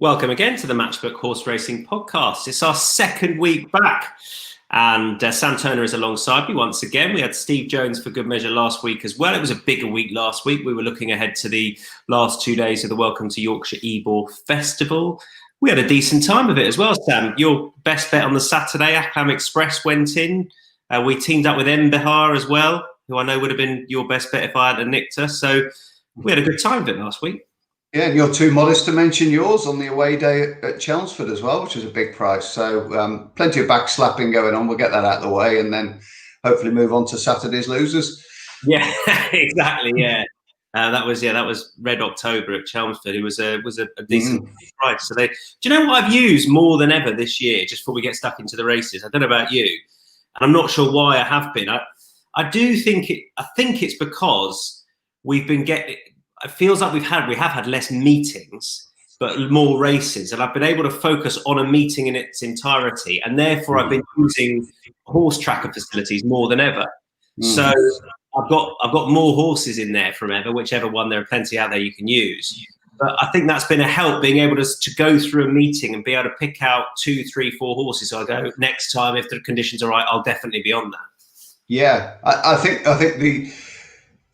Welcome again to the Matchbook Horse Racing Podcast. It's our second week back, and Sam Turner is alongside me once again. We had Steve Jones for good measure last week as well. It was a bigger week last week. We were looking ahead to the last 2 days of the Welcome to Yorkshire Ebor Festival. We had a decent time of it as well, Sam. Your best bet on the Saturday, H.cap Express went in. We teamed up with Mbihar as well, who I know would have been your best bet if I hadn't nicked her. So we had a good time of it last week. Yeah, and you're too modest to mention yours on the away day at Chelmsford as well, which is a big price. So plenty of backslapping going on. We'll get that out of the way and then hopefully move on to Saturday's losers. Yeah, exactly. Yeah, that was Red October at Chelmsford. It was a decent price. So do you know what I've used more than ever this year? Just before we get stuck into the races, I don't know about you, and I'm not sure why I have been. I do think it's because we've been getting. It feels like we have had less meetings, but more races, and I've been able to focus on a meeting in its entirety, and therefore I've been using horse tracker facilities more than ever. So I've got more horses in there from ever, whichever one. There are plenty out there you can use, but I think that's been a help, being able to go through a meeting and be able to pick out 2, 3, 4 horses. So I go, next time, if the conditions are right, I'll definitely be on that. Yeah, I think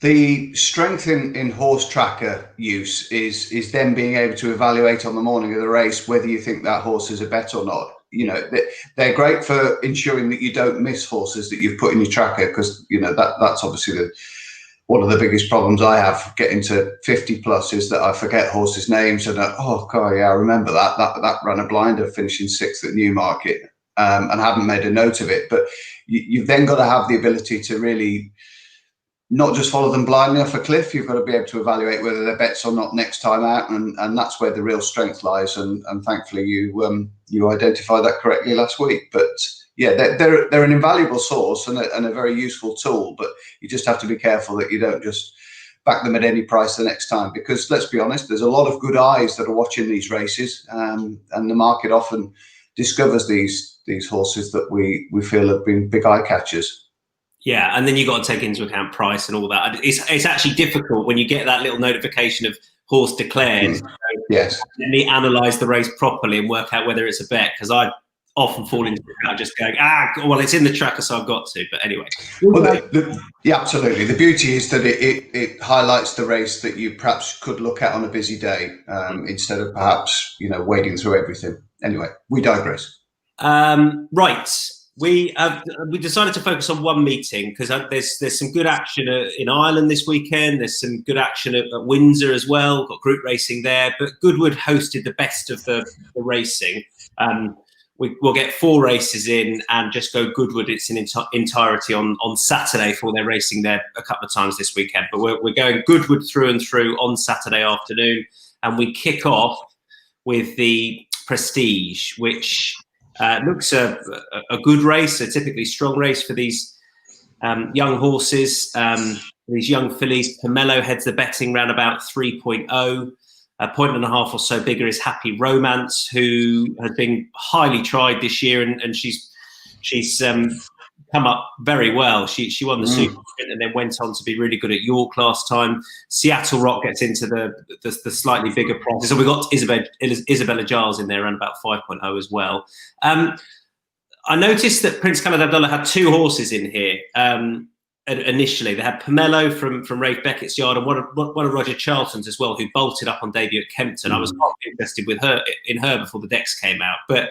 the strength in horse tracker use is then being able to evaluate on the morning of the race whether you think that horse is a bet or not. You know, they're great for ensuring that you don't miss horses that you've put in your tracker, because you know that's obviously one of the biggest problems I have getting to 50 plus is that I forget horses' names and oh god, yeah, I remember that ran a blinder finishing 6th at Newmarket and haven't made a note of it. But you've then got to have the ability to really not just follow them blindly off a cliff. You've got to be able to evaluate whether they're bets or not next time out, and that's where the real strength lies. And thankfully, you identified that correctly last week. But yeah, they're an invaluable source and a very useful tool. But you just have to be careful that you don't just back them at any price the next time, because let's be honest, there's a lot of good eyes that are watching these races, and the market often discovers these horses that we feel have been big eye catchers. Yeah, and then you got to take into account price and all that. It's actually difficult when you get that little notification of horse declared. Yes. Let me analyse the race properly and work out whether it's a bet, because I often fall into just going, well, it's in the tracker, so I've got to. But anyway. Well, yeah, absolutely. The beauty is that it highlights the race that you perhaps could look at on a busy day instead of perhaps wading through everything. Anyway, we digress. Right. We decided to focus on one meeting because there's some good action in Ireland this weekend. There's some good action at Windsor as well. Got group racing there, but Goodwood hosted the best of the racing. We'll get 4 races in and just go Goodwood. It's in entirety on Saturday for their racing there a couple of times this weekend. But we're going Goodwood through and through on Saturday afternoon, and we kick off with the Prestige, which looks a good race, a typically strong race for these young horses, these young fillies. Pomelo heads the betting round about 3.0. A point and a half or so bigger is Happy Romance, who has been highly tried this year, and she's come up very well. She won the Super Sprint and then went on to be really good at York last time. Seattle Rock gets into the slightly bigger prices. So we've got Isabella Giles in there around about 5.0 as well. I noticed that Prince Khaled Abdullah had 2 horses in here initially. They had Pomelo from Rafe Beckett's yard and one of Roger Charlton's as well, who bolted up on debut at Kempton. I was quite interested in her before the decks came out. But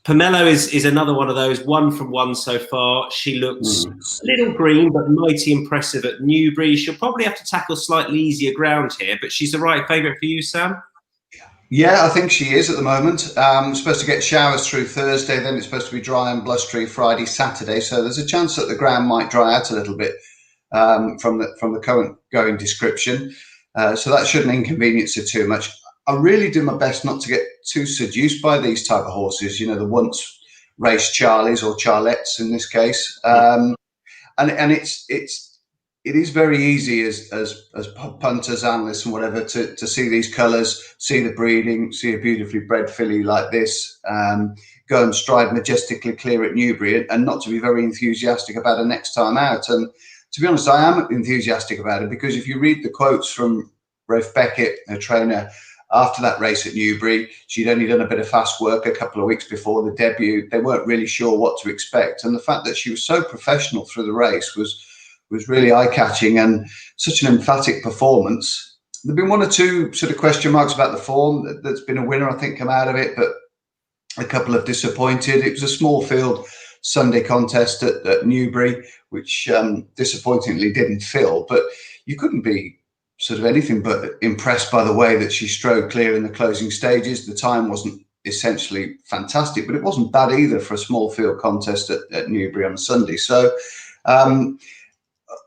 Pomelo is another one of those, 1 from 1 so far. She looks a little green, but mighty impressive at Newbury. She'll probably have to tackle slightly easier ground here, but she's the right favourite for you, Sam? Yeah, I think she is at the moment. Supposed to get showers through Thursday, then it's supposed to be dry and blustery Friday, Saturday. So there's a chance that the ground might dry out a little bit from the current going description. So that shouldn't inconvenience her too much. I really do my best not to get too seduced by these type of horses, the once race Charlies or Charlettes in this case. And it is very easy as punters, analysts and whatever to see these colours, see the breeding, see a beautifully bred filly like this, go and stride majestically clear at Newbury and not to be very enthusiastic about her next time out. And to be honest, I am enthusiastic about it because if you read the quotes from Rafe Beckett, her trainer, after that race at Newbury, she'd only done a bit of fast work a couple of weeks before the debut. They weren't really sure what to expect. And the fact that she was so professional through the race was really eye-catching, and such an emphatic performance. There've been one or two sort of question marks about the form. There's been a winner, I think, come out of it, but a couple have disappointed. It was a small field Sunday contest at Newbury, which disappointingly didn't fill, but you couldn't be sort of anything but impressed by the way that she strode clear in the closing stages. The time wasn't essentially fantastic, but it wasn't bad either for a small field contest at Newbury on Sunday. So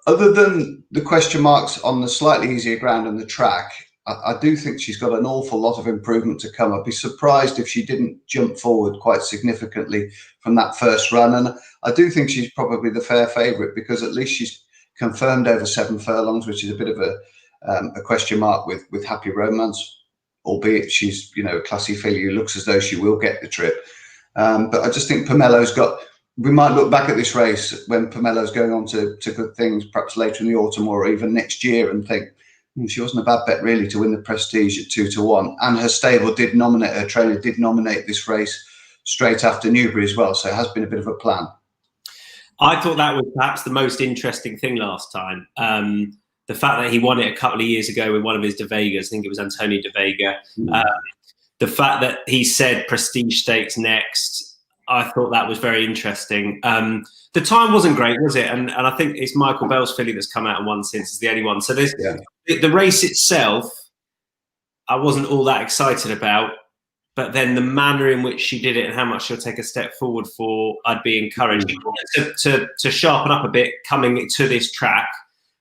other than the question marks on the slightly easier ground and the track, I do think she's got an awful lot of improvement to come. I'd be surprised if she didn't jump forward quite significantly from that first run. And I do think she's probably the fair favourite, because at least she's confirmed over 7 furlongs, which is a bit of a question mark with Happy Romance, albeit she's, you know, a classy filly who looks as though she will get the trip. But I just think Pomelo's got, we might look back at this race when Pomelo's going on to good things, perhaps later in the autumn or even next year, and think, she wasn't a bad bet really to win the Prestige at 2-1. And her stable did nominate, her trainer did nominate this race straight after Newbury as well. So it has been a bit of a plan. I thought that was perhaps the most interesting thing last time. The fact that he won it a couple of years ago with one of his De Vegas, I think it was Antonio De Vega. The fact that he said Prestige Stakes next, I thought that was very interesting. The time wasn't great, was it? And I think it's Michael Bell's filly that's come out and won since. It's the only one. So there's the race itself, I wasn't all that excited about. But then the manner in which she did it and how much she'll take a step forward for, I'd be encouraged to sharpen up a bit coming to this track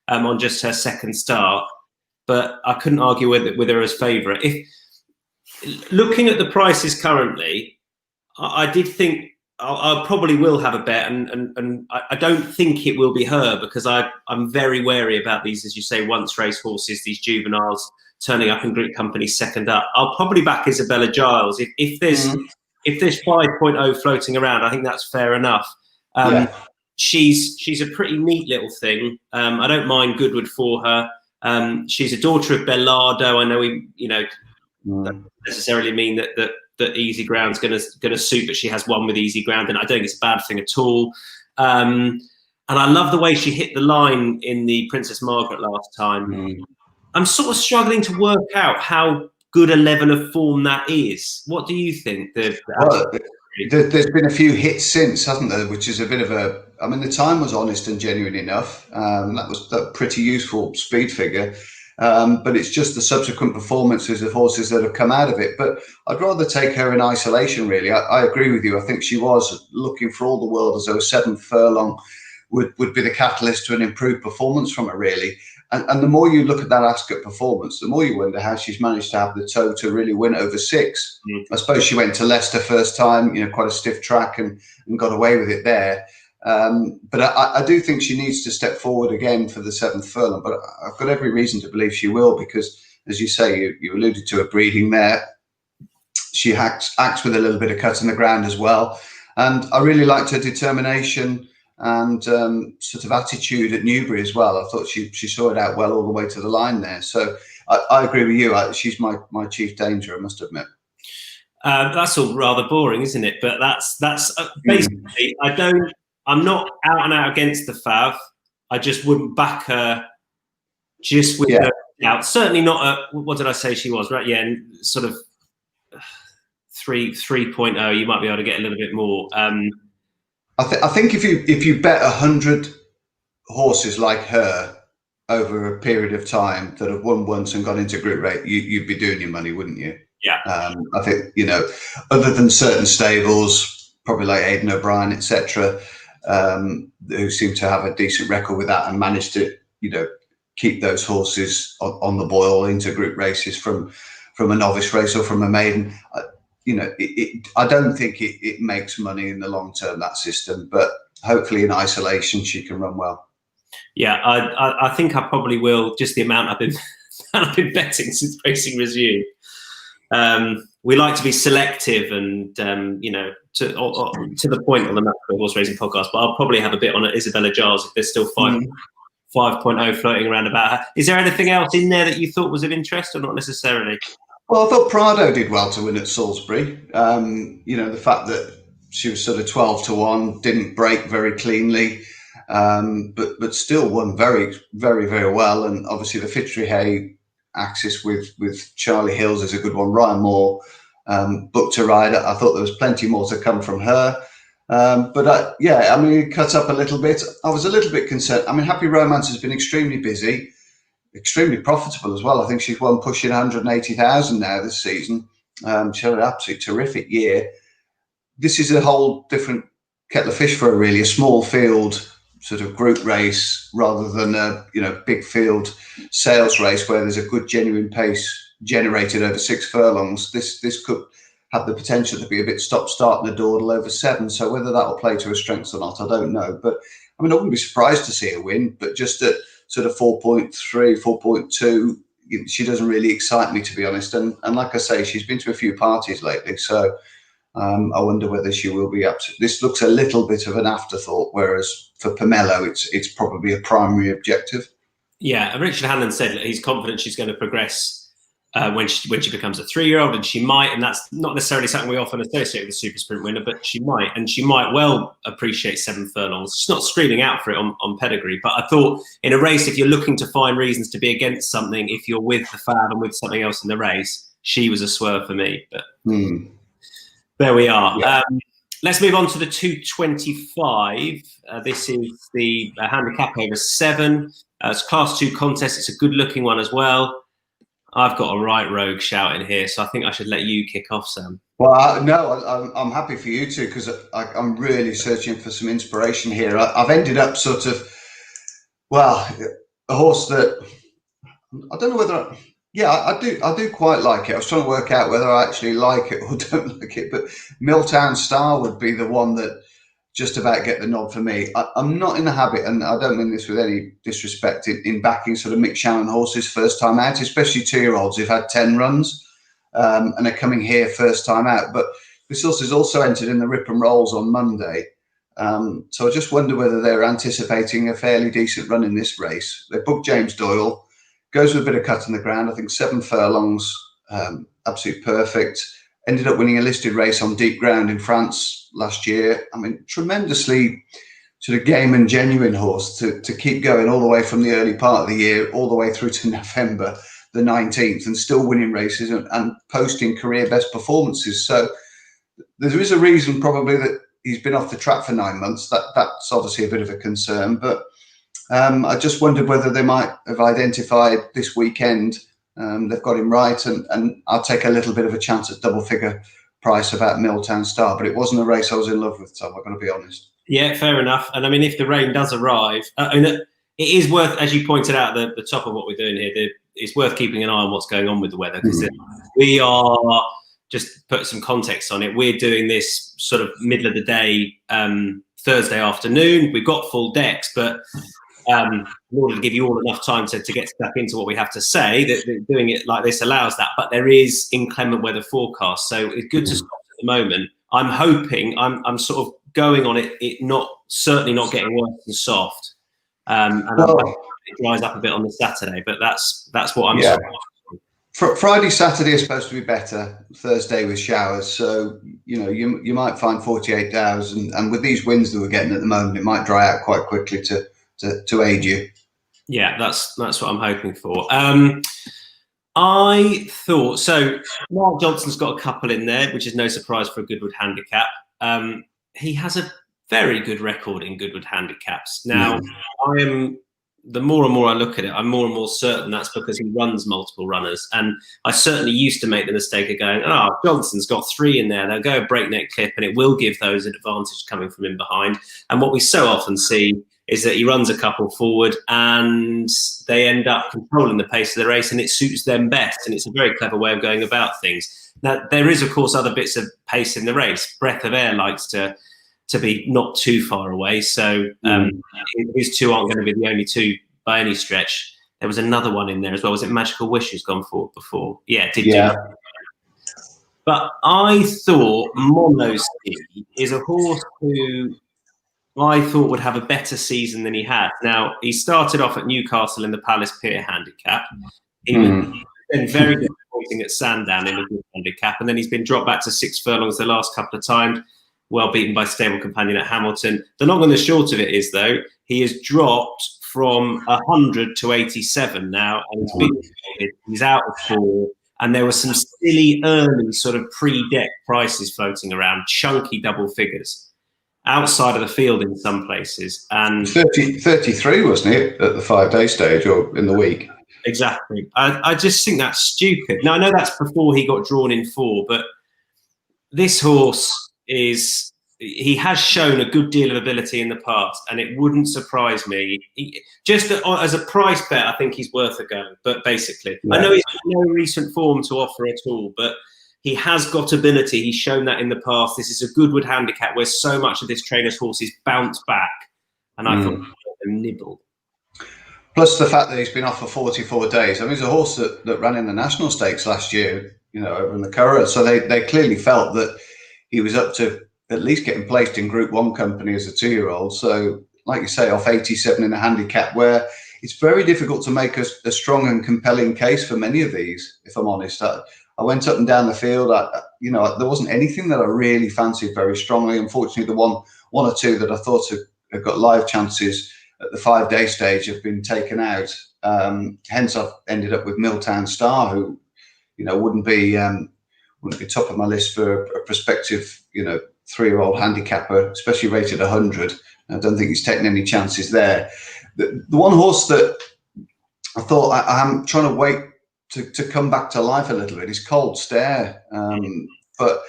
on just her second start. But I couldn't argue with her as favourite. If looking at the prices currently, I did think I probably will have a bet, and I don't think it will be her, because I'm very wary about these, as you say, once race horses, these juveniles turning up in Greek company second up. I'll probably back Isabella Giles if there's 5.0 floating around. I think that's fair enough. She's a pretty neat little thing. I don't mind Goodwood for her. She's a daughter of Bellardo. I know doesn't necessarily mean that easy ground's going to suit, but she has one with easy ground, and I don't think it's a bad thing at all. And I love the way she hit the line in the Princess Margaret last time. I'm sort of struggling to work out how good a level of form that is. What do you think? There's been a few hits since, hasn't there? Which is a bit of a. I mean, the time was honest and genuine enough. That was a pretty useful speed figure. But it's just the subsequent performances of horses that have come out of it. But I'd rather take her in isolation, really. I agree with you. I think she was looking for all the world as though 7th furlong would be the catalyst to an improved performance from her, really. And the more you look at that Ascot performance, the more you wonder how she's managed to have the toe to really win over 6. I suppose she went to Leicester first time, quite a stiff track, and got away with it there. But I do think she needs to step forward again for the 7th furlong. But I've got every reason to believe she will, because, as you say, you alluded to her breeding there. She acts with a little bit of cut in the ground as well. And I really liked her determination and sort of attitude at Newbury as well. I thought she saw it out well all the way to the line there. So I agree with you. She's my chief danger, I must admit. That's all rather boring, isn't it? But that's basically, I'm not out and out against the Fav. I just wouldn't back her just with her out. Certainly not what did I say she was, right? Yeah, sort of 3.0. You might be able to get a little bit more. I think if you bet 100 horses like her over a period of time that have won once and got into group rate, you'd be doing your money, wouldn't you? Yeah. I think, other than certain stables, probably like Aidan O'Brien, etc., who seem to have a decent record with that and managed to, keep those horses on the boil into group races from a novice race or from a maiden. I don't think it makes money in the long term, that system, but hopefully in isolation she can run well. Yeah, I think I probably will. Just the amount I've been betting since racing resumed. We like to be selective and to the point on the Macro Horse Racing podcast, but I'll probably have a bit on Isabella Giles if there's still 5.0 floating around about her. Is there anything else in there that you thought was of interest or not necessarily? Well, I thought Prado did well to win at Salisbury. The fact that she was sort of 12-1, didn't break very cleanly, but still won very, very, very well. And obviously the Fitzroy Hay axis with Charlie Hills is a good one. Ryan Moore booked a rider. I thought there was plenty more to come from her. It cut up a little bit. I was a little bit concerned. I mean, Happy Romance has been extremely busy, extremely profitable as well. I think she's won pushing 180,000 now this season. She had an absolutely terrific year. This is a whole different kettle of fish for her, really. A small field sort of group race rather than a big field sales race where there's a good genuine pace generated over 6 furlongs. This could have the potential to be a bit stop-start and a dawdle over 7. So whether that will play to her strengths or not, I don't know. But I mean, I wouldn't be surprised to see her win, but just at sort of 4.3, 4.2, she doesn't really excite me, to be honest. And like I say, she's been to a few parties lately, so I wonder whether she will be up to. This looks a little bit of an afterthought, whereas for Pomelo, it's probably a primary objective. Yeah, Richard Hannon said that he's confident she's going to progress when she becomes a 3-year-old, and she might, and that's not necessarily something we often associate with a super sprint winner, but she might well appreciate 7 furlongs. She's not screaming out for it on pedigree, but I thought in a race, if you're looking to find reasons to be against something, if you're with the fad and with something else in the race, she was a swerve for me. But there we are. Yeah. Let's move on to the 225. This is the handicap over 7. It's a Class 2 contest. It's a good-looking one as well. I've got a right rogue shouting here, so I think I should let you kick off, Sam. Well, no, I'm happy for you too, because I'm really searching for some inspiration here. I've ended up sort of, a horse that I don't know whether. I do quite like it. I was trying to work out whether I actually like it or don't like it, but Milltown Star would be the one that just about get the nod for me. I'm not in the habit, and I don't mean this with any disrespect, in backing sort of Mick Shannon horses first time out, especially 2-year-olds who've had 10 runs and are coming here first time out. But this horse is also entered in the Rip and Rolls on Monday. So I just wonder whether they're anticipating a fairly decent run in this race. They booked James Doyle, goes with a bit of cut in the ground. I think 7 furlongs, absolutely perfect. Ended up winning a listed race on deep ground in France last year. I mean, tremendously sort of game and genuine horse to keep going all the way from the early part of the year, all the way through to November the 19th, and still winning races and posting career best performances. So there is a reason probably that he's been off the track for 9 months. That's obviously a bit of a concern, but I just wondered whether they might have identified this weekend. They've got him right, and I'll take a little bit of a chance at double figure price about Milltown Star, but it wasn't a race I was in love with, Tom, I'm going to be honest. Yeah, fair enough. And I mean, if the rain does arrive, it is worth, as you pointed out at the top of what we're doing here, it's worth keeping an eye on what's going on with the weather, because we are, just to put some context on it, we're doing this sort of middle of the day, Thursday afternoon. We've got full decks, but in order to give you all enough time to get stuck into what we have to say, that doing it like this allows that. But there is inclement weather forecast, so it's good to stop at the moment. I'm hoping, I'm sort of going on it certainly not getting worse than soft, and it dries up a bit on the Saturday. But that's what I'm. Yeah. Friday, Saturday is supposed to be better. Thursday with showers, so you might find 48,000, and with these winds that we're getting at the moment, it might dry out quite quickly to aid you. Yeah, that's what I'm hoping for. I thought so. Mark Johnson's got a couple in there, which is no surprise for a Goodwood handicap. He has a very good record in Goodwood handicaps. Now, the more and more I look at it, I'm more and more certain that's because he runs multiple runners. And I certainly used to make the mistake of going, Johnson's got 3 in there. They'll go a breakneck clip, and it will give those an advantage coming from in behind. And what we so often see is that he runs a couple forward and they end up controlling the pace of the race, and it suits them best. And it's a very clever way of going about things. Now, there is, of course, other bits of pace in the race. Breath of Air likes to be not too far away. So his 2 aren't going to be the only 2 by any stretch. There was another one in there as well. Was it Magical Wish who's gone forward before? Yeah, it did. Yeah. But I thought Monosky is a horse who I thought would have a better season than he had. Now, he started off at Newcastle in the Palace Pier handicap. He was then very good pointing at Sandown in a good handicap, and then he's been dropped back to 6 furlongs the last couple of times. Well beaten by stable companion at Hamilton. The long and the short of it is, though, he has dropped from 100 to 87 now, and he's out of 4. And there were some silly early sort of pre-deck prices floating around, chunky double figures outside of the field in some places. And 33, wasn't it, at the 5-day stage or in the week? Exactly. I just think that's stupid. Now, I know that's before he got drawn in 4, but this horse he has shown a good deal of ability in the past, and it wouldn't surprise me. Just as a price bet, I think he's worth a go. But basically, I know he's got no recent form to offer at all, but he has got ability. He's shown that in the past. This is a Goodwood handicap where so much of this trainer's horses bounce back, and I thought a nibble. Plus the fact that he's been off for 44 days. I mean, he's a horse that ran in the National Stakes last year, over in the Curragh. So they clearly felt that he was up to at least getting placed in Group 1 company as a 2-year-old. So, like you say, off 87 in a handicap where it's very difficult to make a strong and compelling case for many of these, if I'm honest. I went up and down the field. There wasn't anything that I really fancied very strongly. Unfortunately, the one or two that I thought had got live chances at the 5-day stage have been taken out. Hence, I've ended up with Milltown Star, who, wouldn't be top of my list for a prospective, 3-year-old handicapper, especially rated 100. I don't think he's taken any chances there. The one horse that I thought I'm trying to wait to come back to life a little bit is Cold Stare. But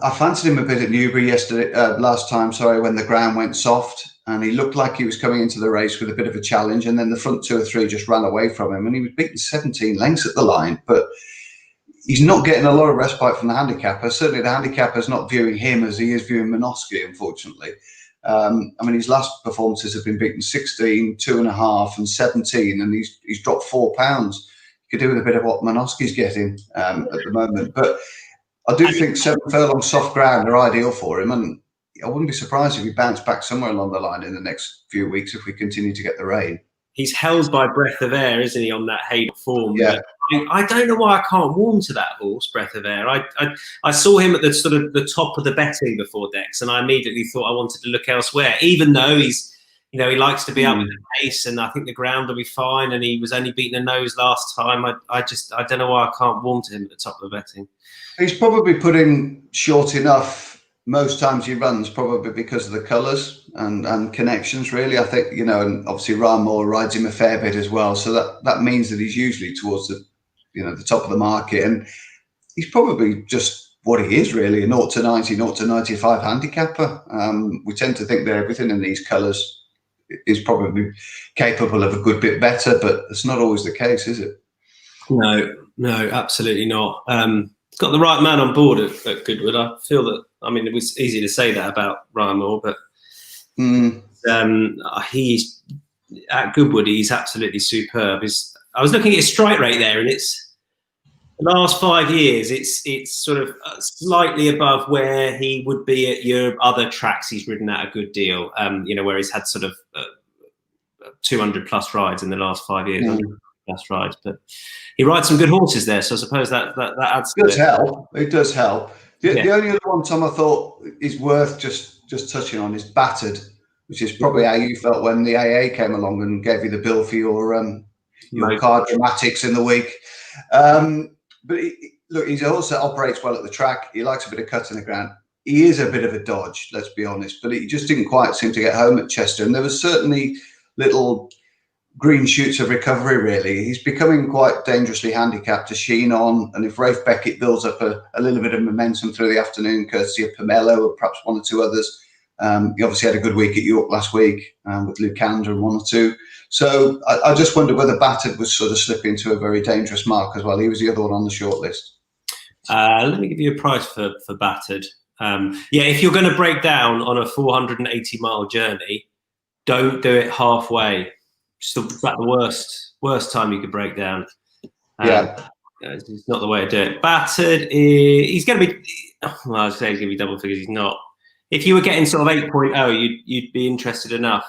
I fancied him a bit at Newbury last time, when the ground went soft, and he looked like he was coming into the race with a bit of a challenge, and then the front 2 or 3 just ran away from him, and he was beaten 17 lengths at the line. But he's not getting a lot of respite from the handicapper. Certainly the handicapper's not viewing him as he is viewing Minosky, unfortunately. His last performances have been beaten 16, 2.5 and 17, and he's dropped 4 pounds. You could do with a bit of what Minosky's getting at the moment. But I do think 7 furlongs soft ground are ideal for him, and I wouldn't be surprised if he bounced back somewhere along the line in the next few weeks if we continue to get the rain. He's held by Breath of Air, isn't he, on that Hayden form? Yeah. I don't know why I can't warm to that horse, Breath of Air. I saw him at the sort of the top of the betting before Dex, and I immediately thought I wanted to look elsewhere, even though he's, he likes to be up with the pace, and I think the ground will be fine, and he was only beating a nose last time. I don't know why I can't warm to him at the top of the betting. He's probably putting short enough most times he runs, probably because of the colours and connections, really. I think, and obviously Ryan Moore rides him a fair bit as well. So that means that he's usually towards the top of the market. And he's probably just what he is, really, a 0 to 90, 0 to 95 handicapper. We tend to think that everything in these colours is probably capable of a good bit better, but it's not always the case, is it? No, absolutely not. Got the right man on board at Goodwood. I feel that, it was easy to say that about Ryan Moore, but he's at Goodwood, he's absolutely superb. I was looking at his strike rate there, and it's the last 5 years, it's sort of slightly above where he would be at your other tracks he's ridden at a good deal, where he's had sort of 200 plus rides in the last 5 years. 100 plus rides, but he rides some good horses there, so I suppose that adds to it. It does help. The only other one, Tom, I thought is worth just touching on is Battered, which is probably how you felt when the AA came along and gave you the bill for your car dramatics in the week. But he's a horse that operates well at the track. He likes a bit of cut in the ground. He is a bit of a dodge, let's be honest, but he just didn't quite seem to get home at Chester. And there was certainly little green shoots of recovery, really. He's becoming quite dangerously handicapped to Sheen on, and if Rafe Beckett builds up a little bit of momentum through the afternoon, courtesy of Pomelo or perhaps 1 or 2 others. He obviously had a good week at York last week with Lucander and 1 or 2. So I just wonder whether Battered was sort of slipping into a very dangerous mark as well. He was the other one on the short list. Let me give you a price for Battered. If you're going to break down on a 480-mile journey, don't do it halfway. It's about the worst time you could break down. It's not the way to do it. Battered, he's going to be, I'd say he's going to be double figures. He's not. If you were getting sort of 8.0, you'd be interested enough.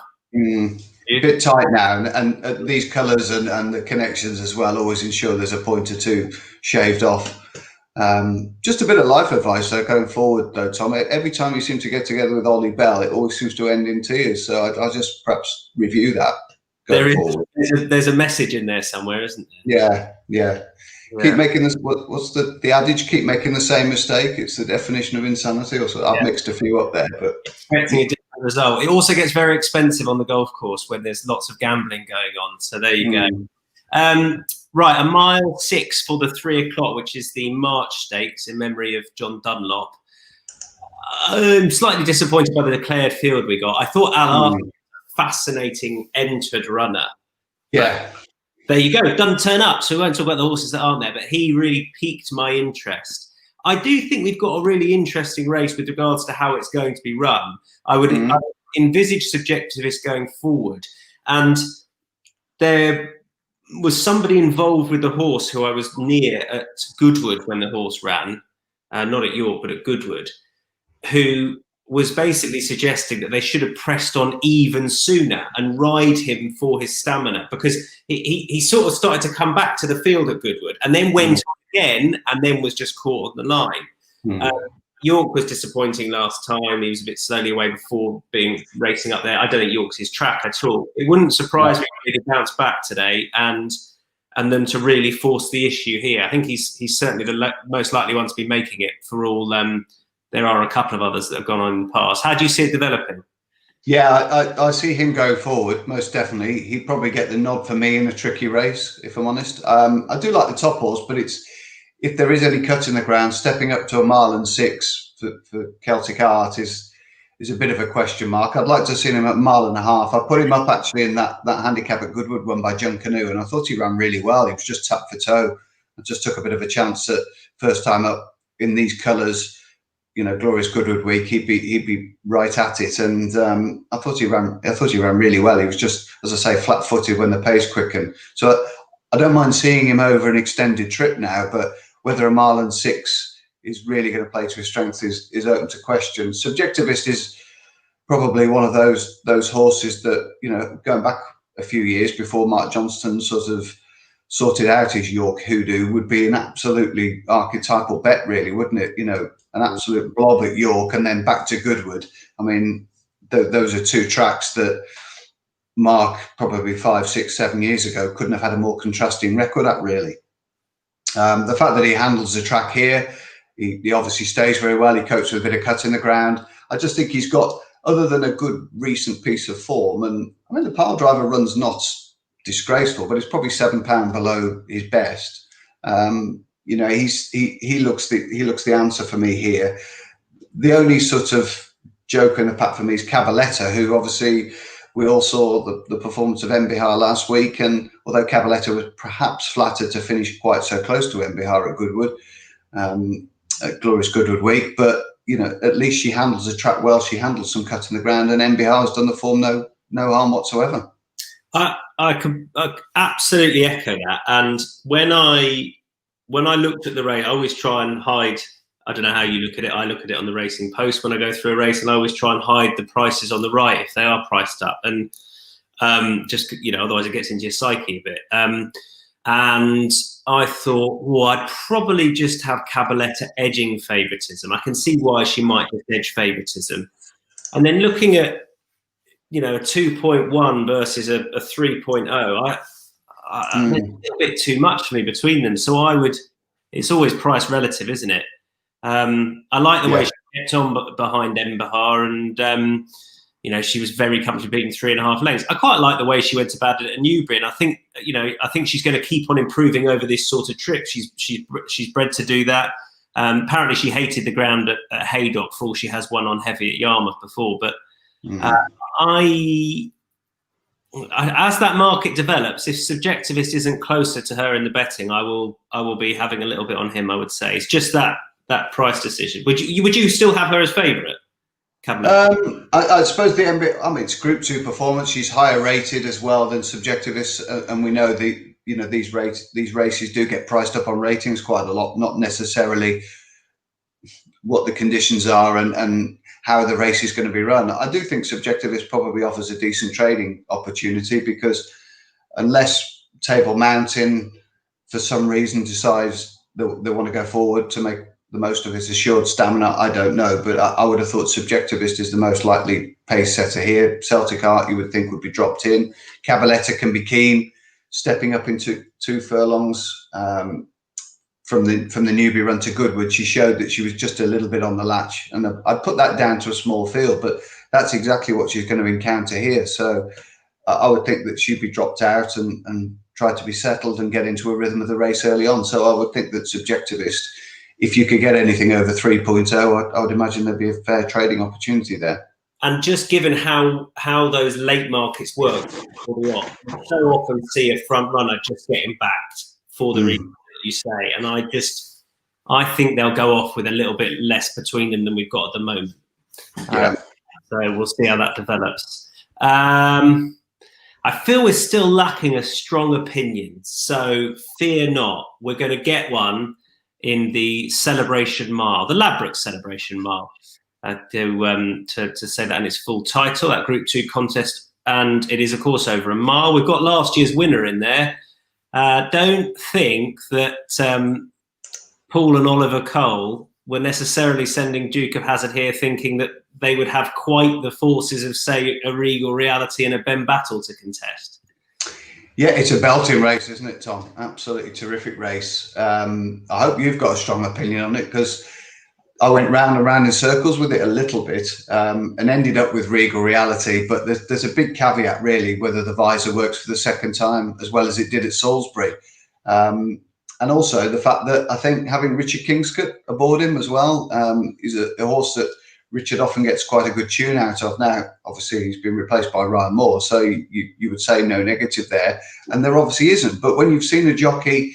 a bit tight now, and these colours and the connections as well always ensure there's a point or two shaved off. Just a bit of life advice though going forward though, Tom. Every time you seem to get together with Ollie Bell, it always seems to end in tears. So I'll just perhaps review that going forward. There's a message in there somewhere, isn't there? Yeah. Keep making this. What's the adage? Keep making the same mistake. It's the definition of insanity. Also, I've mixed a few up there, but expecting a different result. It also gets very expensive on the golf course when there's lots of gambling going on. So there you go. Right, 1 mile 6 for the 3 o'clock, which is the March Stakes in memory of John Dunlop. I'm slightly disappointed by the declared field we got. I thought Al Arthur was a fascinating entered runner. Yeah. There you go. Doesn't turn up, so we won't talk about the horses that aren't there, but he really piqued my interest. I do think we've got a really interesting race with regards to how it's going to be run. I would envisage Subjectivist going forward. And there was somebody involved with the horse who I was near at Goodwood when the horse ran, not at York, but at Goodwood, who was basically suggesting that they should have pressed on even sooner and ride him for his stamina, because he sort of started to come back to the field at Goodwood and then went on again and then was just caught on the line. York was disappointing last time. He was a bit slowly away before racing up there. I don't think York's his track at all. It wouldn't surprise me if he bounced back today and them to really force the issue here. I think he's certainly the most likely one to be making it for all. There are a couple of others that have gone on in the past. How do you see it developing? Yeah, I see him going forward, most definitely. He'd probably get the nod for me in a tricky race, if I'm honest. I do like the top horse, but if there is any cut in the ground, stepping up to 1 mile and 6 for Celtic Art is a bit of a question mark. I'd like to have seen him at 1.5 miles. I put him up actually in that handicap at Goodwood won by John Canoe, and I thought he ran really well. He was just tap for toe. I just took a bit of a chance at first time up in these colours. You know, glorious Goodwood week, he'd be right at it, and I thought he ran really well. He was just, as I say, flat-footed when the pace quickened. So I don't mind seeing him over an extended trip now, but whether 1 mile and 6 is really going to play to his strength is open to question. Subjectivist is probably one of those horses that, you know, going back a few years before Mark Johnston sort of sorted out his York hoodoo, would be an absolutely archetypal bet, really, wouldn't it? You know, an absolute blob at York and then back to Goodwood. I mean, those are 2 tracks that Mark probably 5, 6, 7 years ago couldn't have had a more contrasting record at, really. The fact that he handles the track here, he obviously stays very well. He copes with a bit of cut in the ground. I just think he's got, other than a good recent piece of form, and I mean, the pile driver run's not disgraceful, but it's probably £7 below his best. You know, he looks the answer for me here. The only sort of joke in the pack for me is Cabaletta, who obviously we all saw the performance of Mbihar last week, and although Cabaletta was perhaps flattered to finish quite so close to Mbihar at Goodwood, at glorious Goodwood week, but you know, at least she handles the track well. She handles some cut in the ground, and Mbihar has done the form no harm whatsoever. I can absolutely echo that. And when I looked at the race, I always try and hide. I don't know how you look at it. I look at it on the Racing Post when I go through a race, and I always try and hide the prices on the right if they are priced up, and just, you know, otherwise it gets into your psyche a bit. And I thought, well, I'd probably just have Cabaletta edging favouritism. I can see why she might just edge favouritism, and then looking at, you know, a 2.1 versus a 3.0, it's a little bit too much for me between them. So it's always price relative, isn't it? I like the way she kept on behind Mbihar, and you know, she was very comfortably beating 3.5 lengths. I quite like the way she went to bed at Newbury, and I think, you know, she's going to keep on improving over this sort of trip. She's bred to do that. Apparently, she hated the ground at Haydock, for all she has won on heavy at Yarmouth before, but. As that market develops, if Subjectivist isn't closer to her in the betting, I will be having a little bit on him, I would say. It's just that price decision. Would you still have her as favourite? I suppose it's Group 2 performance. She's higher rated as well than Subjectivist, and we know these races do get priced up on ratings quite a lot, not necessarily what the conditions are and how the race is going to be run. I do think Subjectivist probably offers a decent trading opportunity, because unless Table Mountain for some reason decides they want to go forward to make the most of his assured stamina, I don't know, but I would have thought Subjectivist is the most likely pace setter here. Celtic Art, you would think, would be dropped in. Cabaletta can be keen, stepping up into 2 furlongs from the newbie run to Goodwood. She showed that she was just a little bit on the latch, and I'd put that down to a small field, but that's exactly what she's going to encounter here. So I would think that she'd be dropped out and try to be settled and get into a rhythm of the race early on. So I would think that Subjectivist, if you could get anything over 3.0, I would imagine there'd be a fair trading opportunity there. And just given how those late markets work, you so often see a front runner just getting backed for the reason that you say, and I think they'll go off with a little bit less between them than we've got at the moment. So we'll see how that develops. I feel we're still lacking a strong opinion, so fear not. We're going to get one in the Celebration Mile, the Ladbroke Celebration Mile, to say that in its full title, that Group 2 contest, and it is, of course, over a mile. We've got last year's winner in there. Don't think that Paul and Oliver Cole were necessarily sending Duke of Hazzard here thinking that they would have quite the forces of, say, a Regal Reality and a Ben Battle to contest. Yeah, it's a belting race, isn't it, Tom? Absolutely terrific race. I hope you've got a strong opinion on it, because I went round and round in circles with it a little bit and ended up with Regal Reality. But there's a big caveat, really, whether the visor works for the second time as well as it did at Salisbury. And also the fact that I think having Richard Kingscote aboard him as well, is a horse that Richard often gets quite a good tune out of. Now, obviously, he's been replaced by Ryan Moore, so you would say no negative there. And there obviously isn't. But when you've seen a jockey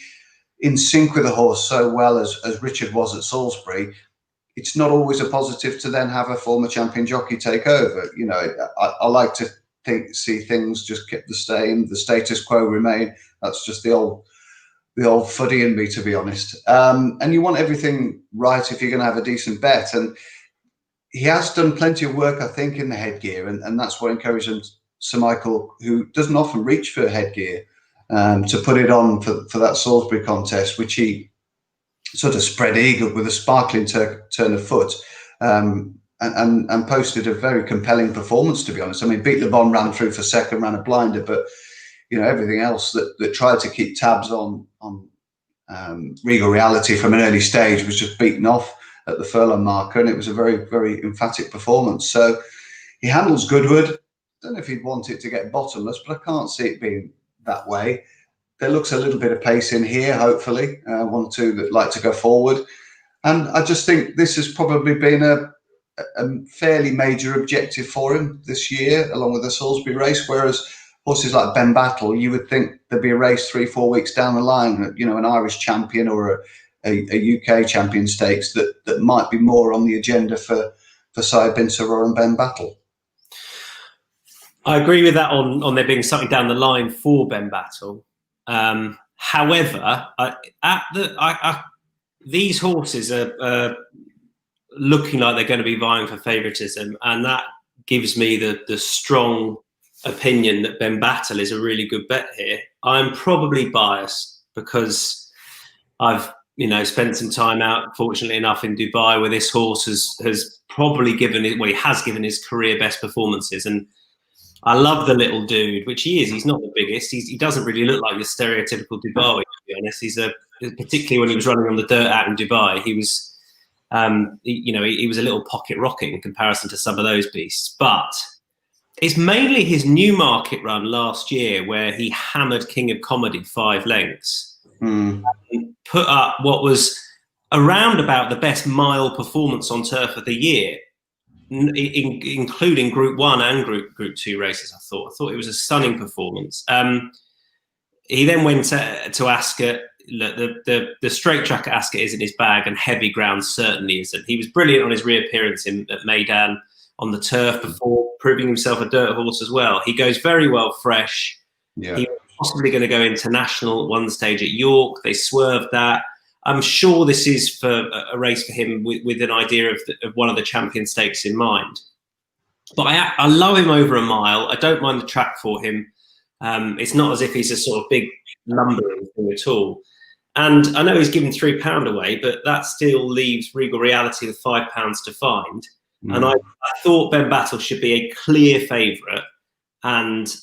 in sync with a horse so well as Richard was at Salisbury, it's not always a positive to then have a former champion jockey take over. You know, I like to see things just kept the same, the status quo remain. That's just the old footy in me, to be honest. And you want everything right if you're going to have a decent bet. And he has done plenty of work, I think, in the headgear, and that's what encouraged Sir Michael, who doesn't often reach for headgear, to put it on for that Salisbury contest, which he sort of spread eagled with a sparkling turn of foot, and posted a very compelling performance, to be honest. I mean, Beat Le Bon ran through for second, ran a blinder, but you know, everything else that tried to keep tabs on Regal Reality from an early stage was just beaten off at the furlong marker, and it was a very, very emphatic performance. So he handles Goodwood. I don't know if he'd want it to get bottomless, but I can't see it being that way. There looks a little bit of pace in here, hopefully, one or two that like to go forward. And I just think this has probably been a fairly major objective for him this year, along with the Salisbury race, whereas horses like Ben Battle, you would think there'd be a race 3-4 weeks down the line, you know, an Irish champion or a UK champion stakes that might be more on the agenda for Sire Bin Saror and Ben Battle. I agree with that on there being something down the line for Ben Battle. However, these horses are looking like they're going to be vying for favouritism, and that gives me the strong opinion that Ben Battle is a really good bet here. I'm probably biased because I've spent some time out, fortunately enough, in Dubai, where this horse has probably given it. Well, he has given his career best performances, and I love the little dude, which he is. He's not the biggest. He doesn't really look like your stereotypical Dubai, to be honest. Particularly when he was running on the dirt out in Dubai, he was, he was a little pocket rocket in comparison to some of those beasts. But it's mainly his Newmarket run last year where he hammered King of Comedy 5 lengths. Put up what was around about the best mile performance on turf of the year, including Group 1 and Group 2 races. I thought it was a stunning performance. He then went to Ascot. Look, the straight track at Ascot isn't his bag, and heavy ground certainly isn't. He was brilliant on his reappearance at Meydan on the turf before, proving himself a dirt horse as well. He goes very well fresh. Yeah. He was possibly going to go international at one stage at York. They swerved that. I'm sure this is for a race for him with an idea of one of the champion stakes in mind. But I love him over a mile. I don't mind the track for him. It's not as if he's a sort of big lumbering thing at all. And I know he's given £3 away, but that still leaves Regal Reality with £5 to find. And I thought Ben Battle should be a clear favourite, and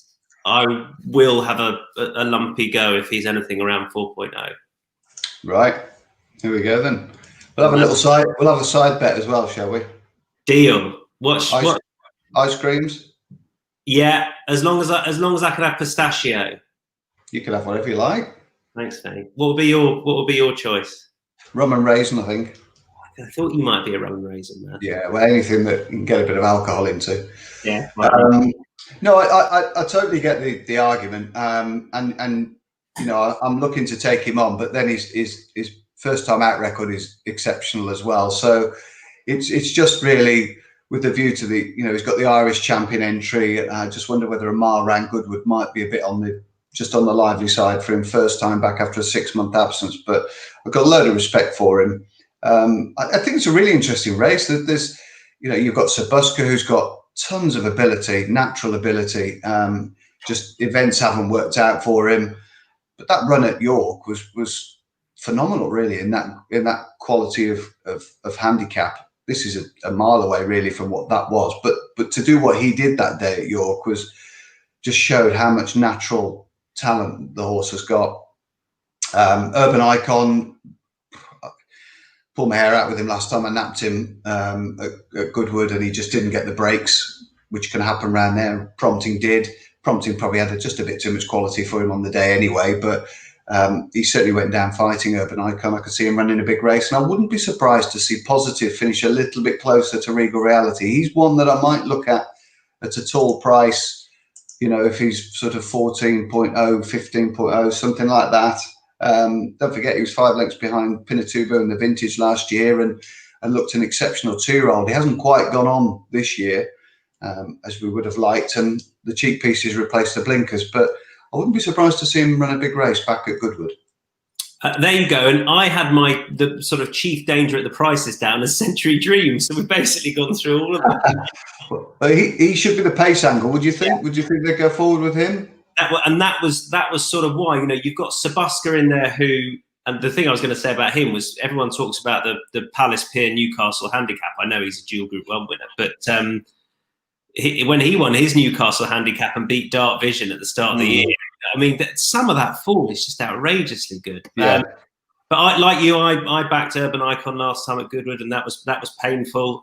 I will have a lumpy go if he's anything around 4.0. Right, here we go then. We'll have a little side. We'll have a side bet as well, shall we? Deal. What? Ice creams? Yeah, as long as I can have pistachio. You can have whatever you like. Thanks, mate. What would be your choice? Rum and raisin, I think. I thought you might be a rum and raisin, man. Yeah, well, anything that you can get a bit of alcohol into. Yeah. No, I totally get the argument, and you know, I'm looking to take him on, but then his first time out record is exceptional as well. So it's just really with the view to the, you know, he's got the Irish champion entry. I just wonder whether a mile round Goodwood might be a bit on the lively side for him, first time back after a 6-month absence. But I've got a load of respect for him. I think it's a really interesting race. There's, you know, you've got Sabuska, who's got tons of ability, natural ability. Just events haven't worked out for him. But that run at York was phenomenal, really, in that quality of handicap. This is a mile away, really, from what that was. But to do what he did that day at York was just showed how much natural talent the horse has got. Urban Icon, pulled my hair out with him last time. I napped him at Goodwood, and he just didn't get the breaks, which can happen around there. Prompting probably had just a bit too much quality for him on the day anyway, but he certainly went down fighting Urban Icon. I could see him running a big race, and I wouldn't be surprised to see Positive finish a little bit closer to Regal Reality. He's one that I might look at a tall price, you know, if he's sort of 14.0, 15.0, something like that. Don't forget he was 5 lengths behind Pinatubo in the Vintage last year and looked an exceptional 2-year-old. He hasn't quite gone on this year as we would have liked, and the cheek pieces replaced the blinkers, but I wouldn't be surprised to see him run a big race back at Goodwood. There you go. And I had the sort of chief danger at the prices down as Century Dream. So we've basically gone through all of them. Well, he should be the pace angle. Would you think? Yeah. Would you think they'd go forward with him? That was sort of why, you know, you've got Sabuska in there who, and the thing I was going to say about him was everyone talks about the Palace Pier Newcastle handicap. I know he's a dual Group 1 winner, but when he won his Newcastle handicap and beat Dark Vision at the start of the year, I mean, some of that form is just outrageously good. Yeah. But I backed Urban Icon last time at Goodwood, and that was painful.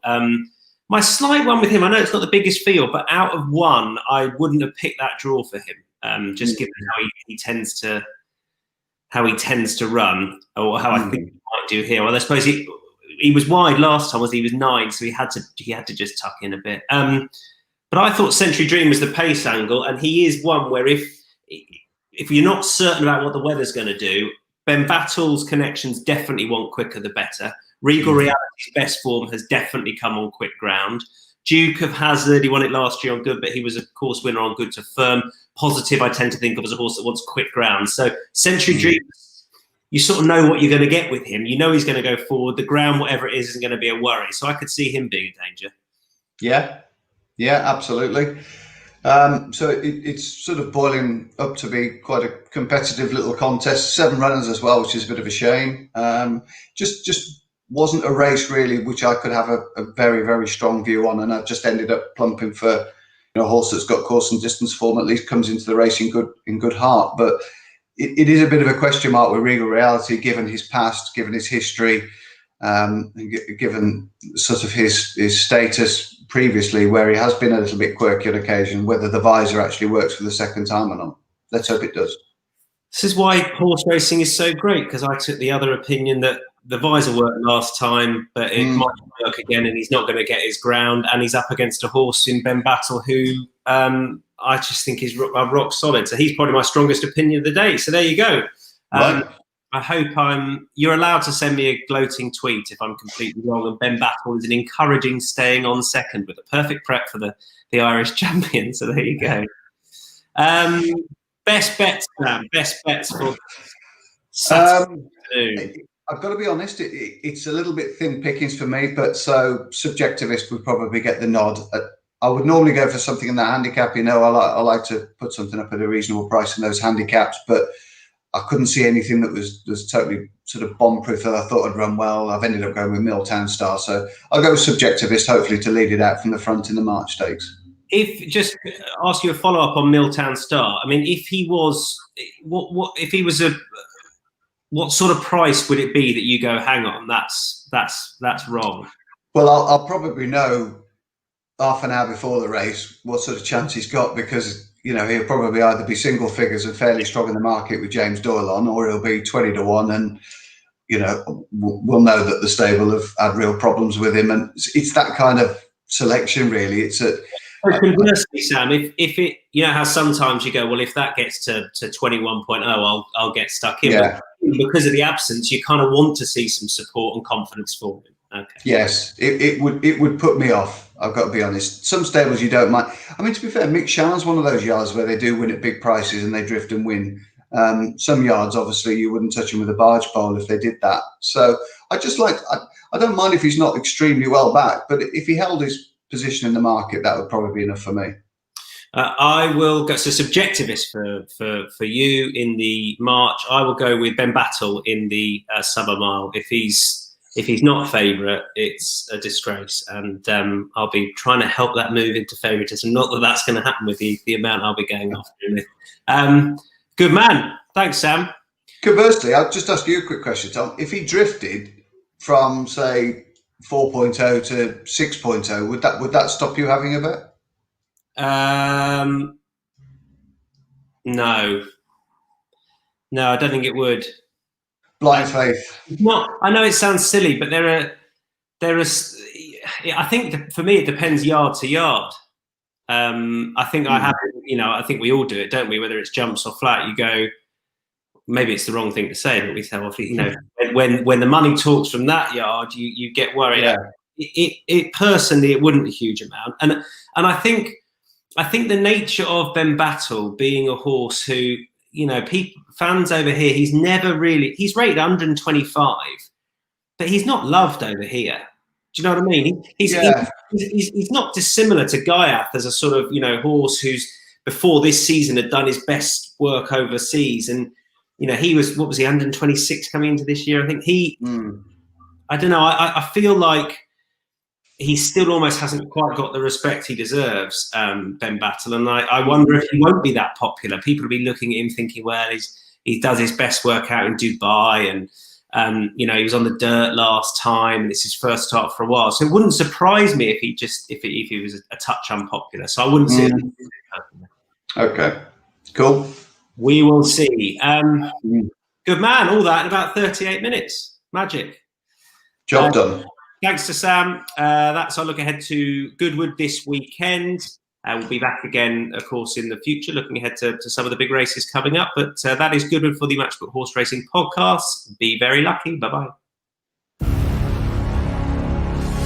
My slight one with him, I know it's not the biggest field, but out of one, I wouldn't have picked that draw for him. Just given how he tends to run, or how I think he might do here. Well, I suppose he was wide last time, he was 9, so he had to just tuck in a bit. But I thought Century Dream was the pace angle, and he is one where if you're not certain about what the weather's going to do, Ben Battle's connections definitely want quicker the better. Regal Reality's best form has definitely come on quick ground. Duke of Hazard, he won it last year on good, but he was a course winner on good to firm. Positive, I tend to think of as a horse that wants quick ground. So Century Dream, you sort of know what you're going to get with him. You know he's going to go forward. The ground, whatever it is, isn't going to be a worry. So I could see him being a danger. Yeah, absolutely. So it's sort of boiling up to be quite a competitive little contest. 7 runners as well, which is a bit of a shame. Just wasn't a race really which I could have a very, very strong view on, and I just ended up plumping for, you know, a horse that's got course and distance form, at least comes into the race in good heart. But it is a bit of a question mark with Regal Reality, given his past, given his history, given sort of his status previously, where he has been a little bit quirky on occasion. Whether the visor actually works for the second time or not, let's hope it does. This is why horse racing is so great, because I took the other opinion that the visor worked last time, but it might work again, and he's not going to get his ground, and he's up against a horse in Ben Battle who I just think is rock solid. So he's probably my strongest opinion of the day. So there you go. Right. I hope you're allowed to send me a gloating tweet if I'm completely wrong, and Ben Battle is an encouraging staying on second with a perfect prep for the Irish champion. So there you go. Best bets, Sam. Best bets for Saturday. I've got to be honest, it's a little bit thin pickings for me, but so subjectivist would probably get the nod. I would normally go for something in that handicap. I like to put something up at a reasonable price in those handicaps, but I couldn't see anything that was totally sort of bomb-proof that I thought would run well. I've ended up going with Milltown Star, so I'll go with subjectivist, hopefully to lead it out from the front in the March Stakes. If just ask you a follow-up on Milltown Star. I mean, if he was, what sort of price would it be that you go, hang on, that's wrong? Well, I'll probably know half an hour before the race what sort of chance he's got, because he'll probably either be single figures and fairly strong in the market with James Doyle on, or he'll be 20-1, and we'll know that the stable have had real problems with him, and it's that kind of selection really. It's conversely, Sam, if it, how sometimes you go, well, if that gets to 21.0, I'll get stuck in. Yeah. But because of the absence, you kind of want to see some support and confidence for him. Okay. Yes, it would put me off. I've got to be honest. Some stables you don't mind. I mean, to be fair, Mick Shan's one of those yards where they do win at big prices and they drift and win. Some yards, obviously, you wouldn't touch him with a barge pole if they did that. So I don't mind if he's not extremely well back, but if he held his position in the market, that would probably be enough for me. I will go, so subjectivist for you in the March. I will go with Ben Battle in the Summer Mile. If he's not favourite, it's a disgrace, and I'll be trying to help that move into favouritism. Not that that's going to happen with the amount I'll be going after him. Good man. Thanks, Sam. Conversely, I'll just ask you a quick question, Tom. If he drifted from, say, 4.0 to 6.0, would that stop you having a bet? No, I don't think it would. Blind faith. No, I know it sounds silly, but there are. I think for me it depends yard to yard. I think I have. I think we all do it, don't we? Whether it's jumps or flat, you go. Maybe it's the wrong thing to say, but we say, when the money talks from that yard, you get worried. Yeah. It personally, it wouldn't be a huge amount, and I think the nature of Ben Battle being a horse who, fans over here, he's rated 125, but he's not loved over here. Do you know what I mean? He's not dissimilar to Gaiath as a sort of, horse who's before this season had done his best work overseas. And, he was, 126 coming into this year? I think I don't know. I feel like he still almost hasn't quite got the respect he deserves, Ben Battle. And I wonder if he won't be that popular. People will be looking at him thinking, well, he does his best work out in Dubai, and he was on the dirt last time, and it's his first start for a while. So it wouldn't surprise me if he was a touch unpopular. So I wouldn't see it. Okay, cool. We will see. Good man. All that in about 38 minutes. Magic. Job done. Thanks to Sam. That's our look ahead to Goodwood this weekend. We'll be back again, of course, in the future, looking ahead to some of the big races coming up. But that is Goodwood for the Matchbook Horse Racing Podcast. Be very lucky. Bye-bye.